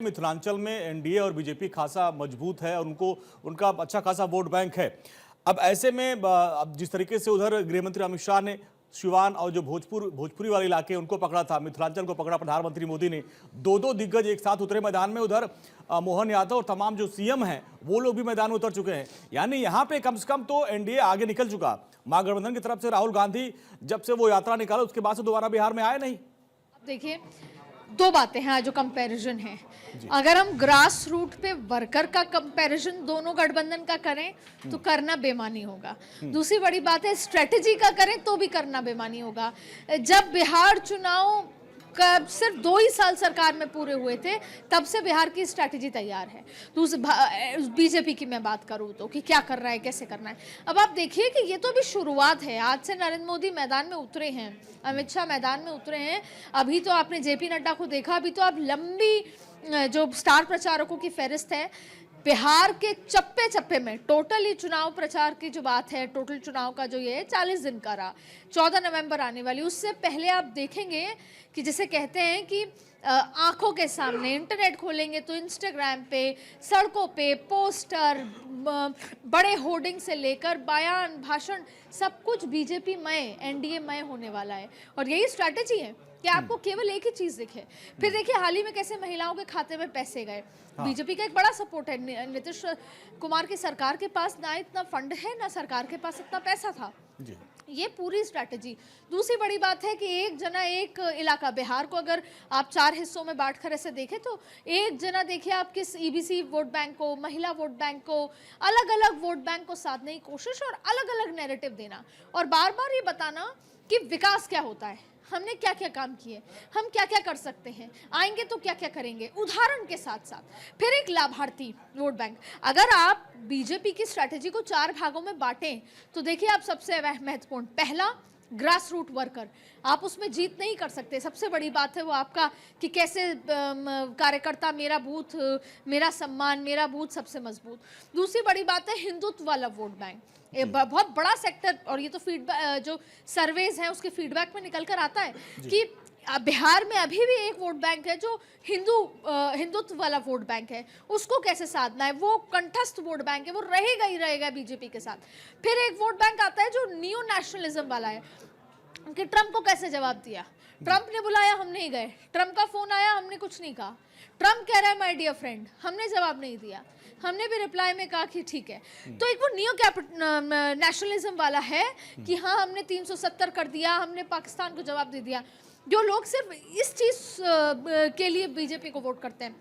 मिथिलांचल में एनडीए और बीजेपी खासा मजबूत है और उनका अच्छा खासा वोट बैंक है। अब ऐसे में अब जिस तरीके से उधर गृहमंत्री अमित शाह ने सिवान और जो भोजपुरी वाले इलाके उनको पकड़ा था, मिथिलांचल को पकड़ा प्रधानमंत्री मोदी ने, दो दिग्गज एक साथ उतरे मैदान में। उधर मोहन यादव और तमाम जो सीएम हैं वो लोग भी मैदान में उतर चुके हैं। यानी यहाँ पे कम से कम तो एनडीए आगे निकल चुका। महागठबंधन की तरफ से राहुल गांधी जब से वो यात्रा निकाला उसके बाद से दोबारा बिहार में आए नहीं। देखिए, दो बातें हैं जो कंपैरिजन है। अगर हम ग्रास रूट पे वर्कर का कंपैरिजन दोनों गठबंधन का करें तो करना बेमानी होगा। दूसरी बड़ी बात है, स्ट्रेटेजी का करें तो भी करना बेमानी होगा। जब बिहार चुनाव कब सिर्फ 2 ही साल सरकार में पूरे हुए थे, तब से बिहार की स्ट्रैटेजी तैयार है। बीजेपी की मैं बात करूं तो कि क्या कर रहा है, कैसे करना है। अब आप देखिए कि ये तो अभी शुरुआत है। आज से नरेंद्र मोदी मैदान में उतरे हैं, अमित शाह मैदान में उतरे हैं। अभी तो आपने जेपी नड्डा को देखा। अभी तो आप लंबी जो स्टार प्रचारकों की फहरिस्त है बिहार के चप्पे चप्पे में, टोटली चुनाव प्रचार की जो बात है, टोटल चुनाव का जो ये 40 दिन का रहा, 14 नवंबर आने वाली, उससे पहले आप देखेंगे कि जिसे कहते हैं कि आंखों के सामने इंटरनेट खोलेंगे तो इंस्टाग्राम पे, सड़कों पे पोस्टर, बड़े होर्डिंग से लेकर बयान, भाषण, सब कुछ बीजेपी मय, एनडीए मय होने वाला है। और यही स्ट्रैटेजी है कि आपको केवल एक ही चीज दिखे। फिर देखिए हाल ही में कैसे महिलाओं के खाते में पैसे गए। बीजेपी का एक बड़ा सपोर्ट है। नीतीश कुमार की सरकार के पास ना इतना फंड है, ना सरकार के पास इतना पैसा था। ये पूरी स्ट्रैटेजी। दूसरी बड़ी बात है कि एक जना एक इलाका, बिहार को अगर आप 4 हिस्सों में बांट कर ऐसे देखें तो एक जना देखिए आप किस ईबीसी वोट बैंक को, महिला वोट बैंक को, अलग अलग वोट बैंक को साधने की कोशिश और अलग अलग नैरेटिव देना और बार बार ये बताना कि विकास क्या होता है, हमने क्या क्या काम किए, हम क्या क्या कर सकते हैं, आएंगे तो क्या क्या करेंगे, उदाहरण के साथ साथ। फिर एक लाभार्थी वोट बैंक। अगर आप बीजेपी की स्ट्रैटेजी को 4 भागों में बांटें तो देखिए आप सबसे महत्वपूर्ण, पहला ग्रास रूट वर्कर, आप उसमें जीत नहीं कर सकते। सबसे बड़ी बात है वो आपका कि कैसे कार्यकर्ता, मेरा बूथ मेरा सम्मान, मेरा बूथ सबसे मजबूत। दूसरी बड़ी बात है हिंदुत्व वाला वोट बैंक, बहुत बड़ा सेक्टर। और ये तो फीडबैक जो सर्वेज हैं उसके फीडबैक में निकल कर आता है कि बिहार में अभी भी एक वोट बैंक है जो हिंदुत्व वाला वोट बैंक है, उसको कैसे साधना है। वो कंठस्थ वोट बैंक है, वो रहेगा ही रहेगा बीजेपी के साथ। फिर एक वोट बैंक आता है जो नियो नेशनलिज्म वाला है कि ट्रंप को कैसे जवाब दिया, ट्रंप ने बुलाया हम नहीं गए, ट्रंप का फोन आया हमने कुछ नहीं कहा, ट्रंप कह रहा है माय डियर फ्रेंड, हमने जवाब नहीं दिया, हमने भी रिप्लाई में कहा कि ठीक है। तो एक वो नियो नेशनलिज्म वाला है कि हाँ हमने 370 कर दिया, हमने पाकिस्तान को जवाब दे दिया। जो लोग सिर्फ इस चीज के लिए बीजेपी को वोट करते हैं।